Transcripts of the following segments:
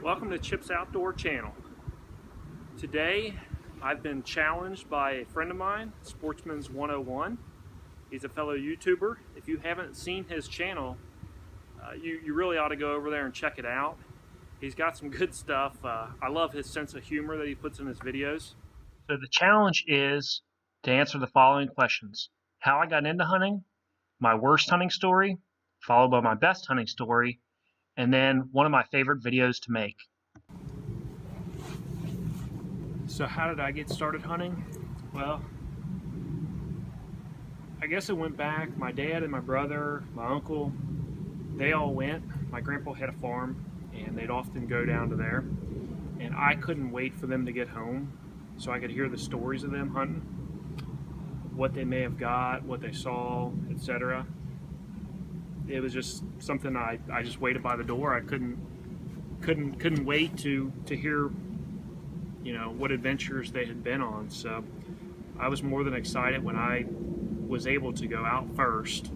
Welcome to Chip's Outdoor Channel. Today I've been challenged by a friend of mine, Sportsman's 101. He's a fellow YouTuber. If you haven't seen his channel, you really ought to go over there and check it out. He's got some good stuff. I love his sense of humor that he puts in his videos. So the challenge is to answer the following questions: how I got into hunting, my worst hunting story, followed by my best hunting story, and then one of my favorite videos to make. So how did I get started hunting? Well, I guess it went back. My dad and my brother, my uncle, they all went. My grandpa had a farm and they'd often go down to there. And I couldn't wait for them to get home so I could hear the stories of them hunting, what they may have got, what they saw, etc. It was just something I just waited by the door. I couldn't wait to hear, you know, what adventures they had been on. So I was more than excited when I was able to go out first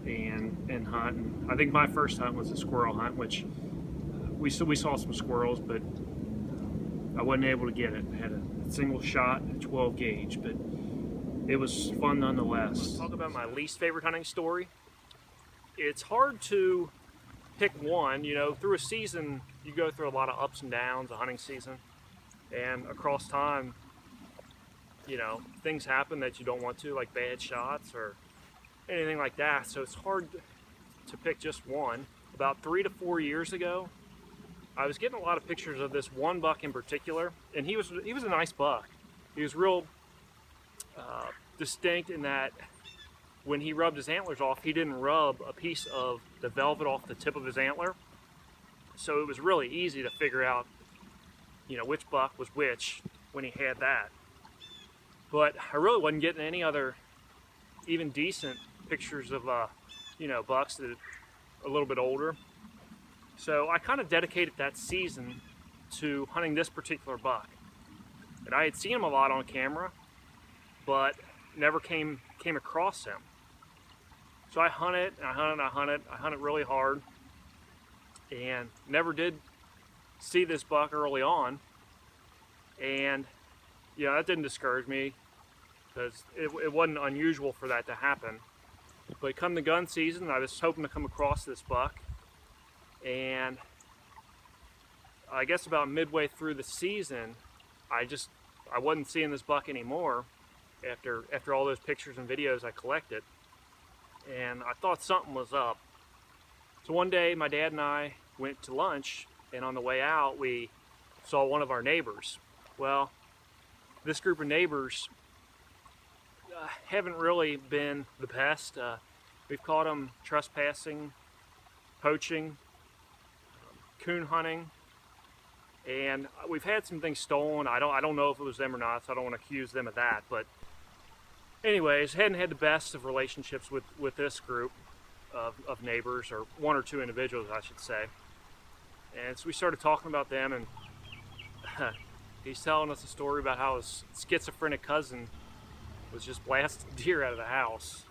and hunt. And I think my first hunt was a squirrel hunt, which we saw some squirrels, but I wasn't able to get it. I had a single shot, a 12 gauge, but it was fun nonetheless. Let's talk about my least favorite hunting story. It's hard to pick one. You know, through a season, you go through a lot of ups and downs, a hunting season, and across time, you know, things happen that you don't want to, like bad shots or anything like that. So it's hard to pick just one. About 3 to 4 years ago, I was getting a lot of pictures of this one buck in particular, and he was a nice buck. He was real distinct in that when he rubbed his antlers off, he didn't rub a piece of the velvet off the tip of his antler. So it was really easy to figure out, you know, which buck was which when he had that. But I really wasn't getting any other even decent pictures of, you know, bucks that are a little bit older. So I kind of dedicated that season to hunting this particular buck. And I had seen him a lot on camera, but never came across him. So I hunted, and I hunted really hard, and never did see this buck early on. And yeah, that didn't discourage me because it wasn't unusual for that to happen. But come the gun season, I was hoping to come across this buck, and I guess about midway through the season, I wasn't seeing this buck anymore after all those pictures and videos I collected. And I thought something was up. So one day my dad and I went to lunch, and on the way out we saw one of our neighbors. Well, this group of neighbors haven't really been the best. We've caught them trespassing, poaching, coon hunting, and we've had some things stolen. I don't know if it was them or not, so I don't want to accuse them of that. But anyways, hadn't had the best of relationships with this group of neighbors, or one or two individuals, I should say. And so we started talking about them, and he's telling us a story about how his schizophrenic cousin was just blasting deer out of the house.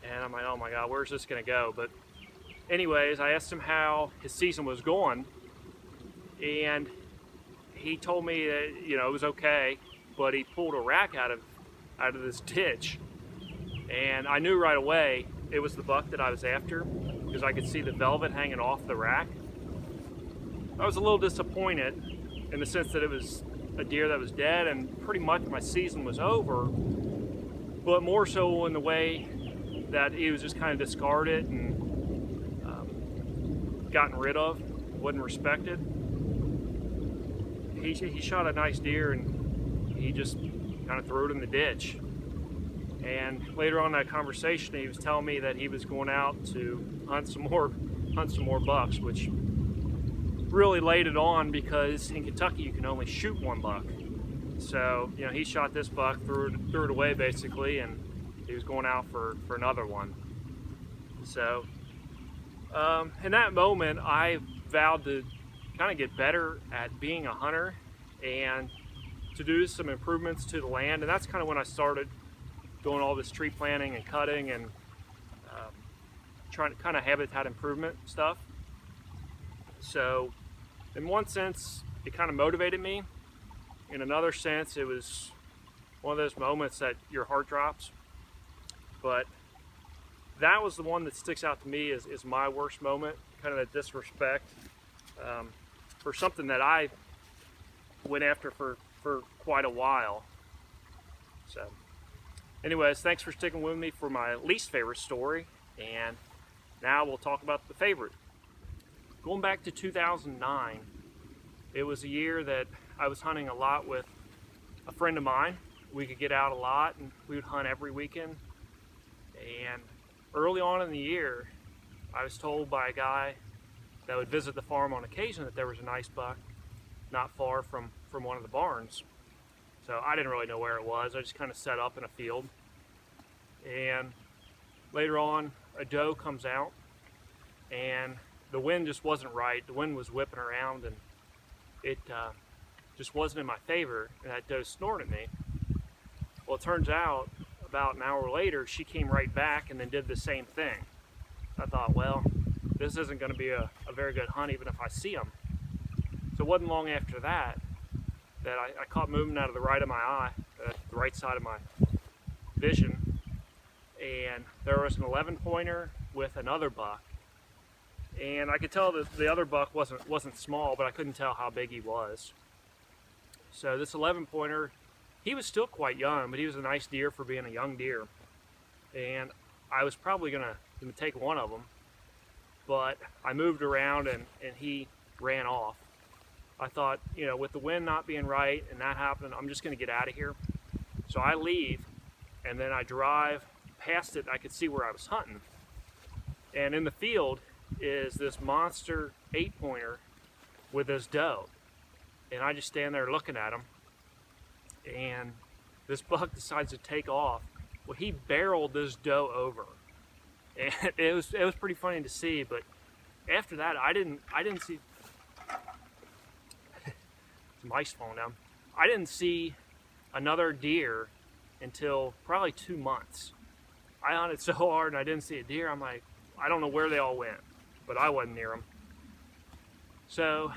And I'm like, oh my God, where's this gonna go? But anyways, I asked him how his season was going, and he told me that, you know, it was okay, but he pulled a rack out of this ditch, and I knew right away it was the buck that I was after because I could see the velvet hanging off the rack. I was a little disappointed in the sense that it was a deer that was dead and pretty much my season was over, but more so in the way that he was just kind of discarded and gotten rid of, wasn't respected. He shot a nice deer and he just kind of threw it in the ditch. And later on in that conversation, he was telling me that he was going out to hunt some more bucks, which really laid it on because in Kentucky you can only shoot one buck. So, you know, he shot this buck, threw it away basically, and he was going out for another one. So in that moment, I vowed to kind of get better at being a hunter and to do some improvements to the land. And that's kind of when I started doing all this tree planting and cutting and trying to kind of habitat improvement stuff. So In one sense, it kind of motivated me. In another sense, it was one of those moments that your heart drops. But that was the one that sticks out to me as my worst moment, kind of the disrespect for something that I went after for quite a while. So anyways, thanks for sticking with me for my least favorite story, and now we'll talk about the favorite. Going back to 2009, it was a year that I was hunting a lot with a friend of mine. We could get out a lot and we would hunt every weekend. And early on in the year, I was told by a guy that would visit the farm on occasion that there was a nice buck not far from one of the barns. So I didn't really know where it was. I just kind of set up in a field. And later on, a doe comes out, and the wind just wasn't right. The wind was whipping around, and it just wasn't in my favor, and that doe snorted at me. Well, it turns out about an hour later, she came right back and then did the same thing. I thought, well, this isn't going to be a very good hunt even if I see them. So it wasn't long after that I caught movement out of the right of my eye, the right side of my vision, and there was an 11-pointer with another buck. And I could tell that the other buck wasn't small, but I couldn't tell how big he was. So this 11-pointer, he was still quite young, but he was a nice deer for being a young deer. And I was probably gonna take one of them, but I moved around and he ran off. I thought, you know, with the wind not being right and that happening, I'm just gonna get out of here. So I leave, and then I drive past it. I could see where I was hunting. And in the field is this monster 8-pointer with this doe. And I just stand there looking at him. And this buck decides to take off. Well, he barreled this doe over. And it was pretty funny to see, but after that I didn't see mice falling down. I didn't see another deer until probably 2 months. I hunted so hard and I didn't see a deer. I'm like, I don't know where they all went, but I wasn't near them. So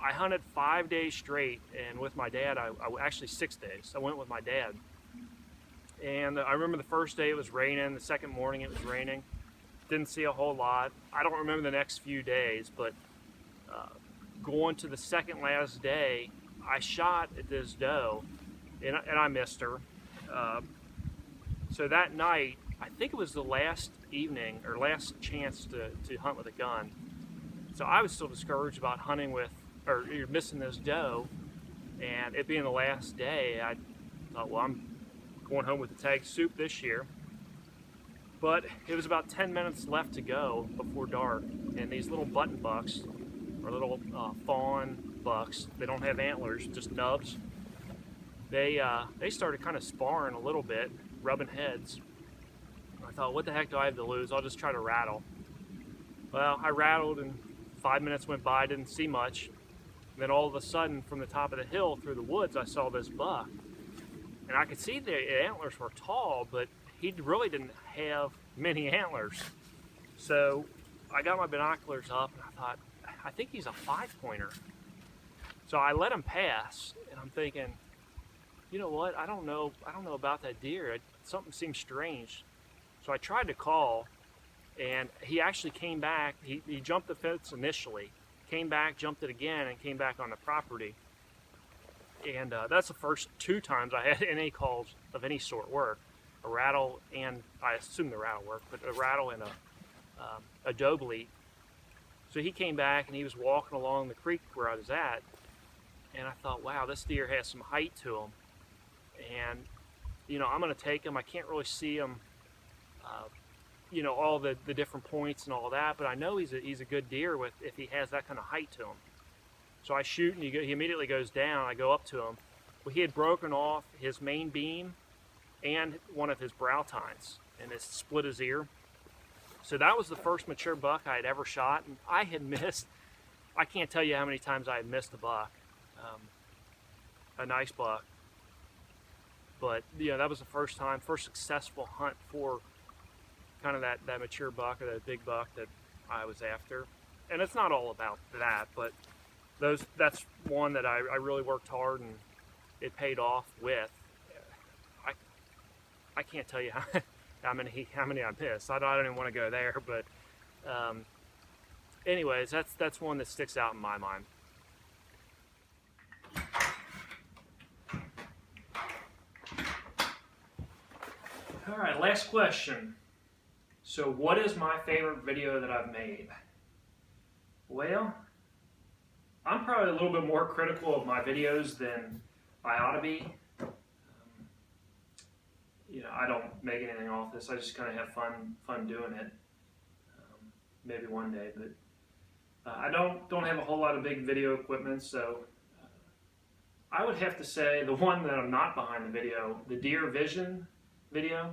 I hunted 5 days straight, and with my dad, I actually 6 days. I went with my dad. And I remember the first day it was raining, the second morning it was raining. Didn't see a whole lot. I don't remember the next few days, but going to the second last day, I shot at this doe, and I missed her. So that night, I think it was the last evening, or last chance to hunt with a gun. So I was still discouraged about hunting with, or you're missing this doe, and it being the last day, I thought, well, I'm going home with the tag soup this year. But it was about 10 minutes left to go before dark, and these little button bucks, or little fawn bucks, they don't have antlers, just nubs. They started kind of sparring a little bit, rubbing heads. I thought, what the heck do I have to lose? I'll just try to rattle. Well, I rattled, and 5 minutes went by, didn't see much. And then all of a sudden, from the top of the hill through the woods, I saw this buck. And I could see the antlers were tall, but he really didn't have many antlers. So I got my binoculars up, and I thought, I think he's a 5-pointer. So I let him pass, and I'm thinking, you know what? I don't know about that deer. Something seems strange. So I tried to call, and he actually came back. He jumped the fence initially, came back, jumped it again, and came back on the property. And that's the first 2 times I had any calls of any sort work. A rattle, and I assume the rattle worked, but a rattle and a doe bleat. So he came back, and he was walking along the creek where I was at, and I thought, wow, this deer has some height to him. And, you know, I'm going to take him. I can't really see him, you know, all the different points and all that, but I know he's a good deer if he has that kind of height to him. So I shoot, and he immediately goes down. I go up to him. Well, he had broken off his main beam and one of his brow tines, and it split his ear. So that was the first mature buck I had ever shot, and I had missed, I can't tell you how many times I had missed a buck, a nice buck. But, you know, that was the first successful hunt for kind of that mature buck, or that big buck that I was after. and it's not all about that, but that's one that I really worked hard and it paid off with. I can't tell you how many I missed. I don't even want to go there, but anyways, that's one that sticks out in my mind. All right, last question. So what is my favorite video that I've made? Well, I'm probably a little bit more critical of my videos than I ought to be. You know, I don't make anything off this. I just kind of have fun doing it. Maybe one day, but I don't have a whole lot of big video equipment, so I would have to say the one that I'm not behind the video, the deer vision video.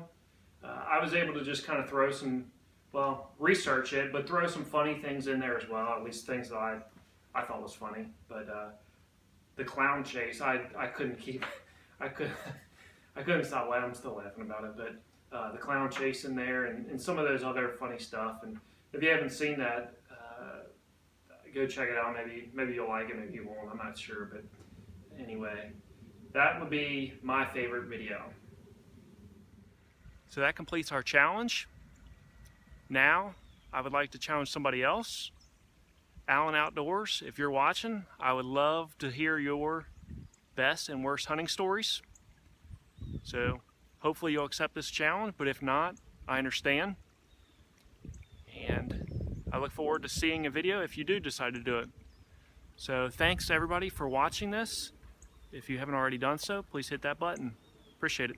I was able to just kind of throw some, well, research it, but throw some funny things in there as well, at least things that I thought was funny. But the clown chase, I couldn't keep, I couldn't stop laughing. I'm still laughing about it, but the clown chase in there and some of those other funny stuff. And if you haven't seen that, go check it out. Maybe you'll like it, maybe you won't. I'm not sure, but anyway, that would be my favorite video. So that completes our challenge. Now, I would like to challenge somebody else. Alan Outdoors, if you're watching, I would love to hear your best and worst hunting stories. So hopefully you'll accept this challenge, but if not, I understand. And I look forward to seeing a video if you do decide to do it. So thanks everybody for watching this. If you haven't already done so, please hit that button. Appreciate it.